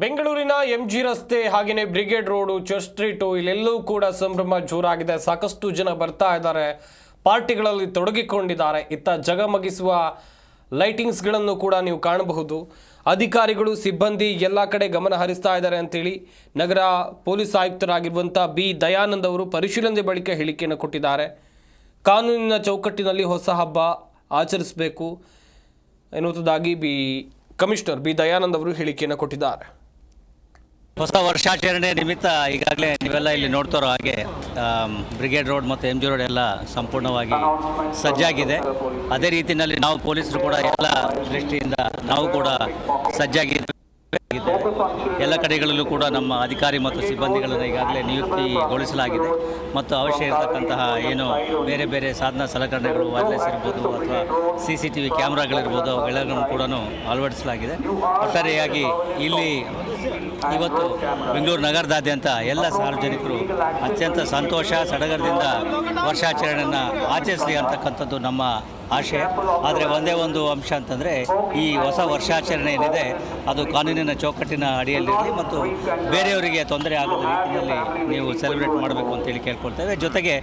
ಬೆಂಗಳೂರಿನ ಎಂಜಿ ರಸ್ತೆ ಹಾಗೆಯೇ ಬ್ರಿಗೇಡ್ ರೋಡು, ಚರ್ಚ್ ಸ್ಟ್ರೀಟು ಇಲ್ಲೆಲ್ಲವೂ ಕೂಡ ಸಂಭ್ರಮ ಜೋರಾಗಿದೆ. ಸಾಕಷ್ಟು ಜನ ಬರ್ತಾ ಇದ್ದಾರೆ, ಪಾರ್ಟಿಗಳಲ್ಲಿ ತೊಡಗಿಕೊಂಡಿದ್ದಾರೆ. ಇತ್ತ ಜಗಮಗಿಸುವ ಲೈಟಿಂಗ್ಸ್ಗಳನ್ನು ಕೂಡ ನೀವು ಕಾಣಬಹುದು. ಅಧಿಕಾರಿಗಳು, ಸಿಬ್ಬಂದಿ ಎಲ್ಲ ಕಡೆ ಗಮನ ಹರಿಸ್ತಾ ಇದ್ದಾರೆ ಅಂತೇಳಿ ನಗರ ಪೊಲೀಸ್ ಆಯುಕ್ತರಾಗಿರುವಂಥ ಬಿ ದಯಾನಂದ್ ಅವರು ಪರಿಶೀಲನೆ ಬಳಿಕ ಹೇಳಿಕೆಯನ್ನು ಕೊಟ್ಟಿದ್ದಾರೆ. ಕಾನೂನಿನ ಚೌಕಟ್ಟಿನಲ್ಲಿ ಹೊಸ ಹಬ್ಬ ಆಚರಿಸಬೇಕು ಎನ್ನುವುದಾಗಿ ಕಮಿಷನರ್ ಬಿ ದಯಾನಂದ್ ಅವರು ಹೇಳಿಕೆಯನ್ನು ಕೊಟ್ಟಿದ್ದಾರೆ. ಹೊಸ ವರ್ಷಾಚರಣೆ ನಿಮಿತ್ತ ಈಗಾಗಲೇ ನೀವೆಲ್ಲ ಇಲ್ಲಿ ನೋಡ್ತಾರೋ ಹಾಗೆ ಬ್ರಿಗೇಡ್ ರೋಡ್ ಮತ್ತು ಎಂ ಜಿ ರೋಡ್ ಎಲ್ಲ ಸಂಪೂರ್ಣವಾಗಿ ಸಜ್ಜಾಗಿದೆ. ಅದೇ ರೀತಿಯಲ್ಲಿ ನಾವು ಪೊಲೀಸರು ಕೂಡ ಎಲ್ಲ ದೃಷ್ಟಿಯಿಂದ ನಾವು ಕೂಡ ಸಜ್ಜಾಗಿದ್ದೇವೆ. ಎಲ್ಲ ಕಡೆಗಳಲ್ಲೂ ಕೂಡ ನಮ್ಮ ಅಧಿಕಾರಿ ಮತ್ತು ಸಿಬ್ಬಂದಿಗಳನ್ನು ಈಗಾಗಲೇ ನಿಯುಕ್ತಿಗೊಳಿಸಲಾಗಿದೆ ಮತ್ತು ಅವಶ್ಯ ಇರತಕ್ಕಂತಹ ಏನು ಬೇರೆ ಬೇರೆ ಸಾಧನ ಸಲಕರಣೆಗಳು, ವೈರ್ಲೆಸ್ ಇರ್ಬೋದು ಅಥವಾ CCTV ಕ್ಯಾಮ್ರಾಗಳಿರ್ಬೋದು, ಅವುಗಳೆಲ್ಲವನ್ನು ಕೂಡ ಅಳವಡಿಸಲಾಗಿದೆ. ಒಟ್ಟಾರೆಯಾಗಿ ಇಲ್ಲಿ ಇವತ್ತು ಬೆಂಗಳೂರು ನಗರದಾದ್ಯಂತ ಎಲ್ಲ ಸಾರ್ವಜನಿಕರು ಅತ್ಯಂತ ಸಂತೋಷ ಸಡಗರದಿಂದ ವರ್ಷಾಚರಣೆಯನ್ನು ಆಚರಿಸಲಿ ಅಂತಕ್ಕಂಥದ್ದು ನಮ್ಮ ಆಶಯ. ಆದರೆ ಒಂದೇ ಒಂದು ಅಂಶ ಅಂತಂದರೆ ಈ ಹೊಸ ವರ್ಷಾಚರಣೆ ಏನಿದೆ ಅದು ಕಾನೂನಿನ ಚೌಕಟ್ಟಿನ ಅಡಿಯಲ್ಲಿರಲಿ ಮತ್ತು ಬೇರೆಯವರಿಗೆ ತೊಂದರೆ ಆಗದ ರೀತಿಯಲ್ಲಿ ನೀವು ಸೆಲೆಬ್ರೇಟ್ ಮಾಡಬೇಕು ಅಂತೇಳಿ ಕೇಳ್ಕೊಳ್ತೇವೆ. ಜೊತೆಗೆ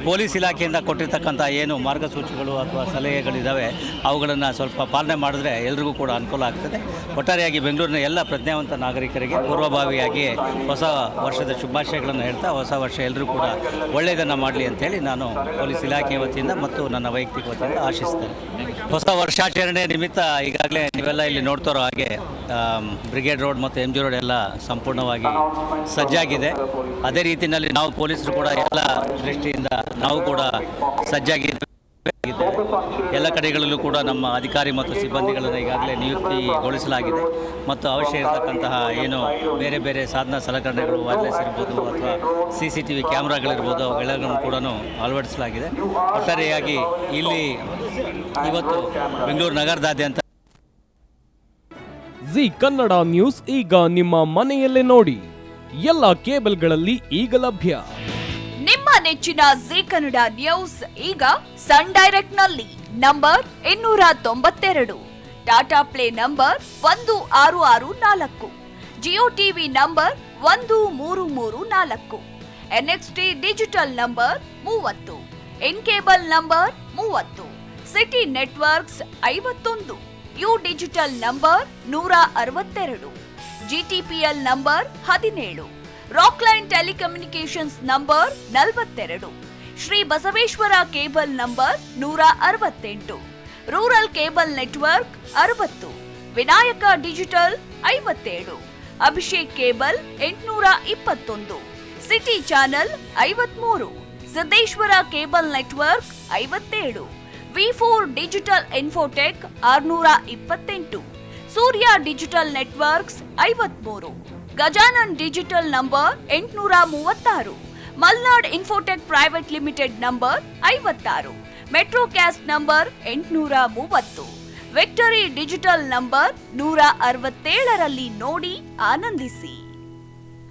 ಪೊಲೀಸ್ ಇಲಾಖೆಯಿಂದ ಕೊಟ್ಟಿರ್ತಕ್ಕಂಥ ಏನು ಮಾರ್ಗಸೂಚಿಗಳು ಅಥವಾ ಸಲಹೆಗಳಿದ್ದಾವೆ ಅವುಗಳನ್ನು ಸ್ವಲ್ಪ ಪಾಲನೆ ಮಾಡಿದ್ರೆ ಎಲ್ರಿಗೂ ಕೂಡ ಅನುಕೂಲ ಆಗ್ತದೆ. ಒಟ್ಟಾರೆಯಾಗಿ ಬೆಂಗಳೂರಿನ ಎಲ್ಲ ಪ್ರಜ್ಞಾವಂತ ನಾಗರಿಕರಿಗೆ ಪೂರ್ವಭಾವಿಯಾಗಿ ಹೊಸ ವರ್ಷದ ಶುಭಾಶಯಗಳನ್ನು ಹೇಳ್ತಾ ಹೊಸ ವರ್ಷ ಎಲ್ಲರೂ ಕೂಡ ಒಳ್ಳೆಯದನ್ನು ಮಾಡಲಿ ಅಂತೇಳಿ ನಾನು ಪೊಲೀಸ್ ಇಲಾಖೆ ವತಿಯಿಂದ ಮತ್ತು ನನ್ನ ವೈಯಕ್ತಿಕ ವತಿಯಿಂದ ಆಶಿಸ್ತೇನೆ. ಹೊಸ ವರ್ಷಾಚರಣೆ ನಿಮಿತ್ತ ಈಗಾಗಲೇ ನೀವೆಲ್ಲ ಇಲ್ಲಿ ನೋಡ್ತಾರೋ ಹಾಗೆ ಬ್ರಿಗೇಡ್ ರೋಡ್ ಮತ್ತು ಎಂ ಜಿ ರೋಡ್ ಎಲ್ಲ ಸಂಪೂರ್ಣವಾಗಿ ಸಜ್ಜಾಗಿದೆ. ಅದೇ ರೀತಿಯಲ್ಲಿ ನಾವು ಪೊಲೀಸರು ಕೂಡ ಎಲ್ಲ ದೃಷ್ಟಿಯಿಂದ ನಾವು ಕೂಡ ಸಜ್ಜಾಗಿದ್ದೇವೆ. ಎಲ್ಲ ಕಡೆಗಳಲ್ಲೂ ಕೂಡ ನಮ್ಮ ಅಧಿಕಾರಿ ಮತ್ತು ಸಿಬ್ಬಂದಿಗಳನ್ನು ಈಗಾಗಲೇ ನಿಯುಕ್ತಿಗೊಳಿಸಲಾಗಿದೆ ಮತ್ತು ಅವಶ್ಯ ಇರತಕ್ಕಂತಹ ಏನು ಬೇರೆ ಬೇರೆ ಸಾಧನ ಸಲಕರಣೆಗಳು, ವೈರ್ಲೆಸ್ ಇರ್ಬೋದು ಅಥವಾ CCTV ಕ್ಯಾಮ್ರಾಗಳಿರ್ಬೋದು, ಅವುಗಳೆಲ್ಲವನ್ನು ಕೂಡ ಅಳವಡಿಸಲಾಗಿದೆ. ಒಟ್ಟಾರೆಯಾಗಿ ಇಲ್ಲಿ ಇವತ್ತು ಬೆಂಗಳೂರು ನಗರದಾದ್ಯಂತ ಜಿ ಕನ್ನಡ ನ್ಯೂಸ್ ಈಗ ನಿಮ್ಮ ಮನೆಯಲ್ಲೇ ನೋಡಿ. ಎಲ್ಲ ಕೇಬಲ್ಗಳಲ್ಲಿ ಈಗ ಲಭ್ಯ. ನಿಮ್ಮ ನೆಚ್ಚಿನ ಜಿ ಕನ್ನಡ ನ್ಯೂಸ್ ಈಗ ಸನ್ ಡೈರೆಕ್ಟ್ ನಲ್ಲಿ number 292, Tata play number 1664, Jio TV number 1334, NXT digital number 30, in cable number 30, city networks 51, U digital number 162, GTPL number 17, Rockline telecommunications number 42, Shri Basaveshwara cable number 168, rural cable network 60, Vinayaka digital 57, Abhishek cable 821, city channel 53, Siddeshwara cable network 57, V4 digital Infotech 628, Surya digital networks 53, Gajanan digital number 836, Malnad Infotech private limited number 56, Metrocast number 830, Victory digital number 167ರಲ್ಲಿ ನೋಡಿ ಆನಂದಿಸಿ.